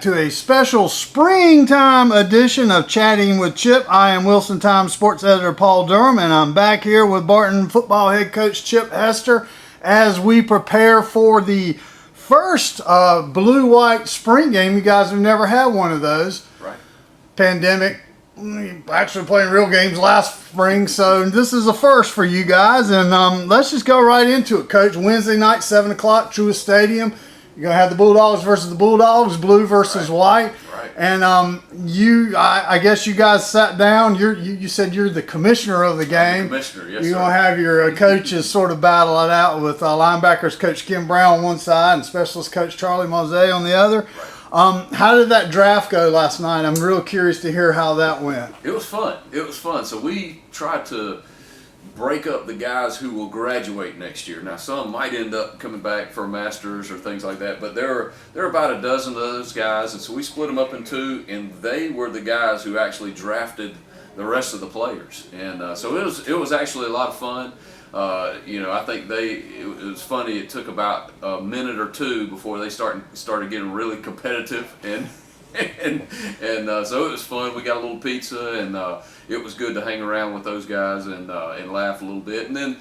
to a special springtime edition of Chatting with Chip. I am Wilson Times sports editor Paul Durham, and I'm back here with Barton football head coach Chip Hester as we prepare for the first blue-white spring game. You guys have never had one of those. Right. Pandemic. Actually playing real games last spring, so this is a first for you guys. And let's just go right into it, Coach. Wednesday night, 7 o'clock, Truist Stadium. You're going to have the Bulldogs versus the Bulldogs, blue versus white. Right. And I guess you guys sat down. You said you're the commissioner of the game. I'm the commissioner, yes, You're sir. going to have your coaches sort of battle it out with linebackers Coach Kim Brown on one side and specialist Coach Charlie Mosey on the other. Right. How did that draft go last night? I'm real curious to hear how that went. It was fun. So we tried to break up the guys who will graduate next year. Now, some might end up coming back for a master's or things like that, but there are about a dozen of those guys, and so we split them up in two, and they were the guys who actually drafted the rest of the players. And so it was actually a lot of fun. I think it was funny. It took about a minute or two before they started getting really competitive, and so it was fun. We got a little pizza, and it was good to hang around with those guys and laugh a little bit. And then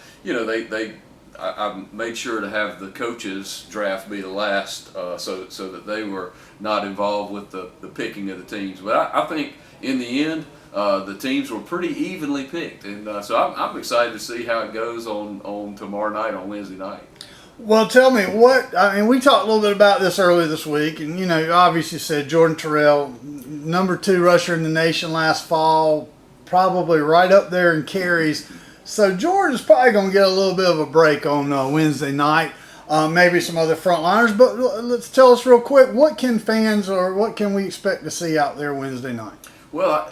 I made sure to have the coaches draft be the last, so that they were not involved with the picking of the teams. But I think in the end, the teams were pretty evenly picked, and so I'm excited to see how it goes on tomorrow night, on Wednesday night. Well, tell me we talked a little bit about this earlier this week, and you obviously said Jordan Terrell, number 2 rusher in the nation last fall, probably right up there in carries. So Jordan's probably going to get a little bit of a break on Wednesday night. Maybe some other frontliners, but let's tell us real quick, what can fans or what can we expect to see out there Wednesday night? Well,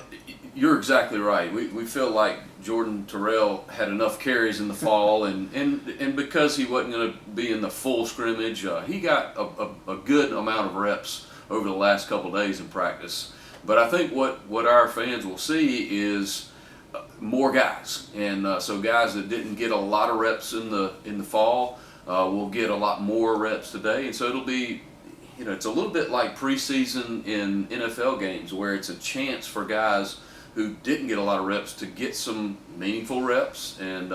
you're exactly right. We feel like Jordan Terrell had enough carries in the fall, and because he wasn't going to be in the full scrimmage, he got a good amount of reps over the last couple of days in practice. But I think what our fans will see is more guys, and so guys that didn't get a lot of reps in the fall will get a lot more reps today, and so it'll be. It's a little bit like preseason in NFL games, where it's a chance for guys who didn't get a lot of reps to get some meaningful reps. And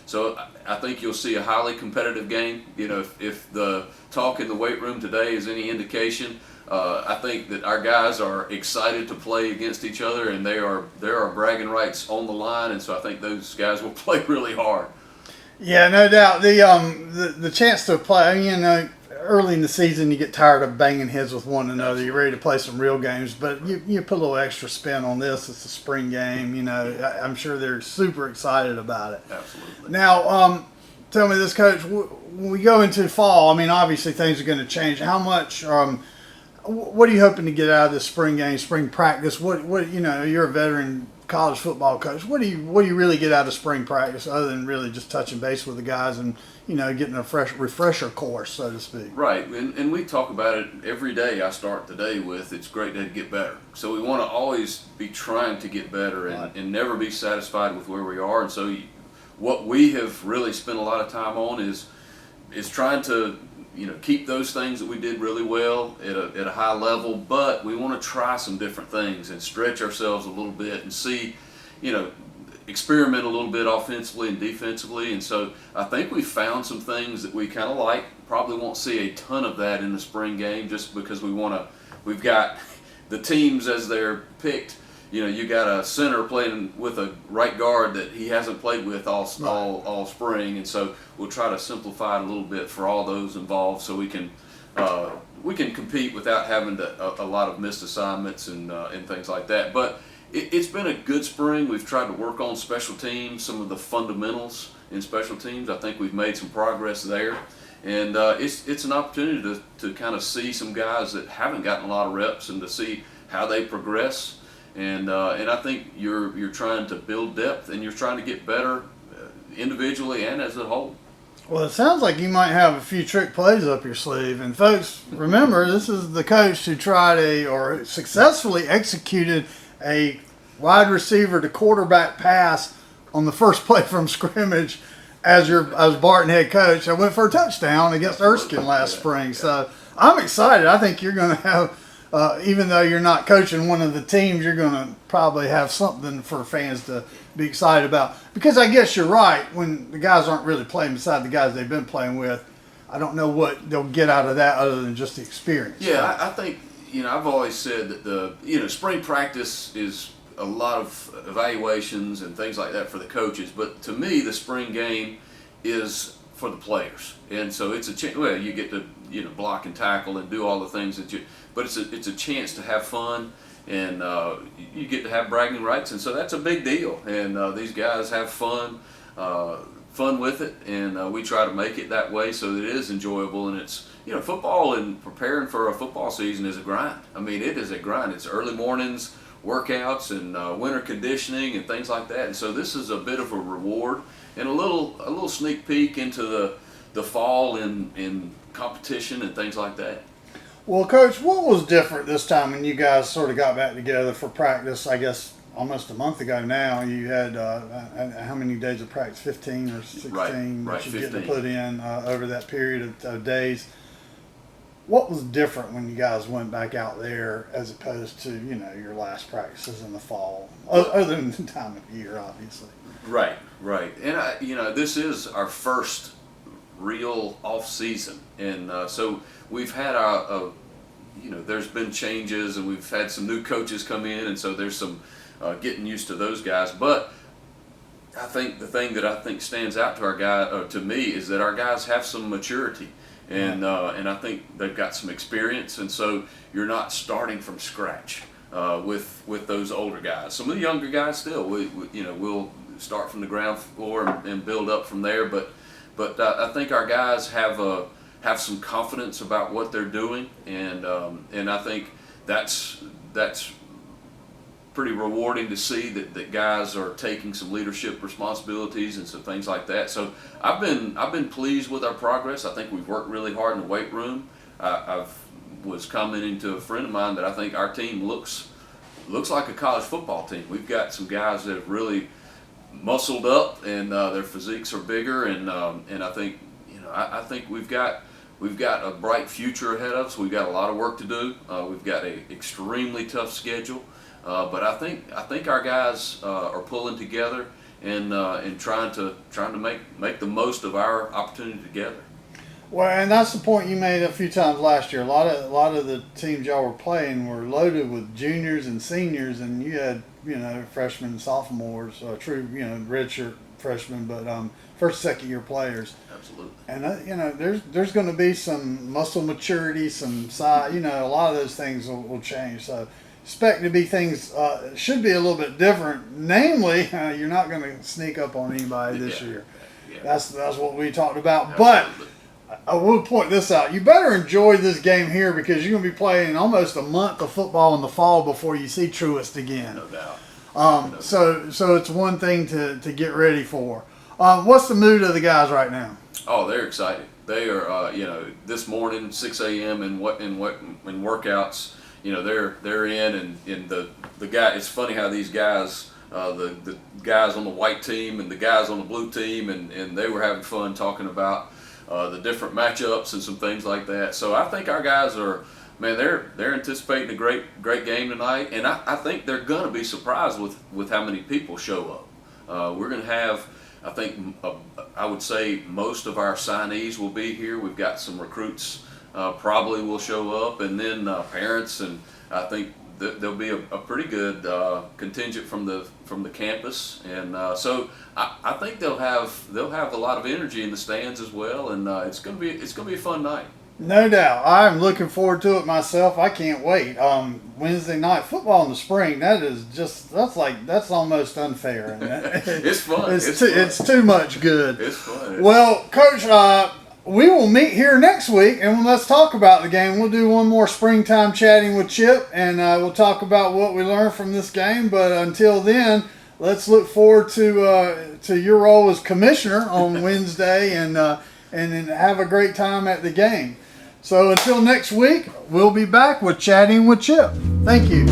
so I think you'll see a highly competitive game. If the talk in the weight room today is any indication, I think that our guys are excited to play against each other, and there are bragging rights on the line, and so I think those guys will play really hard. Yeah, no doubt. The chance to play, early in the season you get tired of banging heads with one another. You're ready to play some real games, but you put a little extra spin on this. It's a spring game. I'm sure they're super excited about it. Absolutely. Now, tell me this, Coach. When we go into fall, obviously things are going to change. How much? What are you hoping to get out of this spring game, spring practice? What you're a veteran college football coach. What do you really get out of spring practice other than really just touching base with the guys and getting a fresh refresher course, so to speak? Right, and we talk about it every day. I start the day with, it's great to get better. So we want to always be trying to get better and never be satisfied with where we are. And so what we have really spent a lot of time on is trying to keep those things that we did really well at a high level, but we want to try some different things and stretch ourselves a little bit and see, experiment a little bit offensively and defensively. And so I think we found some things that we kind of like. Probably won't see a ton of that in the spring game, just because we've got the teams as they're picked. You got a center playing with a right guard that he hasn't played with all spring, and so we'll try to simplify it a little bit for all those involved, so we can compete without having a lot of missed assignments and things like that. But it's been a good spring. We've tried to work on special teams, some of the fundamentals in special teams. I think we've made some progress there, and it's an opportunity to kind of see some guys that haven't gotten a lot of reps and to see how they progress. And I think you're trying to build depth, and you're trying to get better individually and as a whole. Well, it sounds like you might have a few trick plays up your sleeve. And folks, remember, this is the coach who tried or successfully executed a wide receiver to quarterback pass on the first play from scrimmage as Barton head coach. I went for a touchdown against Erskine last spring. So I'm excited. I think you're going to have even though you're not coaching one of the teams, you're going to probably have something for fans to be excited about. Because I guess you're right, when the guys aren't really playing beside the guys they've been playing with, I don't know what they'll get out of that other than just the experience. Yeah, I think, I've always said that spring practice is a lot of evaluations and things like that for the coaches, but to me, the spring game is for the players. And so it's a chance, well, you get to, block and tackle and do all the things but it's a chance to have fun, and you get to have bragging rights, and so that's a big deal. And these guys have fun with it, and we try to make it that way so that it is enjoyable. And it's, football and preparing for a football season is a grind. I mean, it is a grind. It's early mornings, workouts, and winter conditioning and things like that. And so this is a bit of a reward and a little sneak peek into the fall in competition and things like that. Well, Coach, what was different this time when you guys sort of got back together for practice? I guess almost a month ago now. You had how many days of practice? 15 or 16 right, that you 15. get to put in over that period of days. What was different when you guys went back out there as opposed to, your last practices in the fall, other than the time of year, obviously? Right. And, this is our first real off season. And so we've had there's been changes, and we've had some new coaches come in, and so there's some getting used to those guys. But I think the thing that I think stands out to me is that our guys have some maturity. And I think they've got some experience, and so you're not starting from scratch with those older guys. Some of the younger guys still, we'll start from the ground floor and build up from there. But I think our guys have some confidence about what they're doing, and I think that's pretty rewarding to see that guys are taking some leadership responsibilities and some things like that. So I've been pleased with our progress. I think we've worked really hard in the weight room. I was commenting to a friend of mine that I think our team looks like a college football team. We've got some guys that have really muscled up, and their physiques are bigger, and I think I think we've got a bright future ahead of us. We've got a lot of work to do. We've got an extremely tough schedule. But I think our guys are pulling together and trying to make the most of our opportunity together. Well, and that's the point you made a few times last year. A lot of the teams y'all were playing were loaded with juniors and seniors, and you had freshmen and sophomores, true redshirt freshmen, but first, second year players. Absolutely. And there's going to be some muscle maturity, some size. A lot of those things will change. So expect to be things should be a little bit different. Namely, you're not going to sneak up on anybody this year. Yeah. That's what we talked about. Absolutely. But I will point this out. You better enjoy this game here, because you're going to be playing almost a month of football in the fall before you see Truist again. No doubt. So it's one thing to get ready for. What's the mood of the guys right now? Oh, they're excited. They are, this morning, 6 a.m. in workouts. They're in, and the guy. It's funny how these guys, the guys on the white team and the guys on the blue team, and they were having fun talking about the different matchups and some things like that. So I think our guys are, man, they're anticipating a great game tonight, and I think they're gonna be surprised with how many people show up. We're gonna have, I think, I would say most of our signees will be here. We've got some recruits probably will show up, and then parents, and I think there'll be a pretty good contingent from the campus, and so I think they'll have a lot of energy in the stands as well, and it's gonna be a fun night. No doubt. I'm looking forward to it myself. I can't wait. Wednesday night football in the spring, that's almost unfair. It's fun. It's too much good. It's fun. Well, Coach, we will meet here next week, and let's talk about the game. We'll do one more springtime chatting with Chip, and we'll talk about what we learned from this game. But until then, let's look forward to your role as commissioner on Wednesday, and then have a great time at the game. So until next week, we'll be back with Chatting with Chip. Thank you.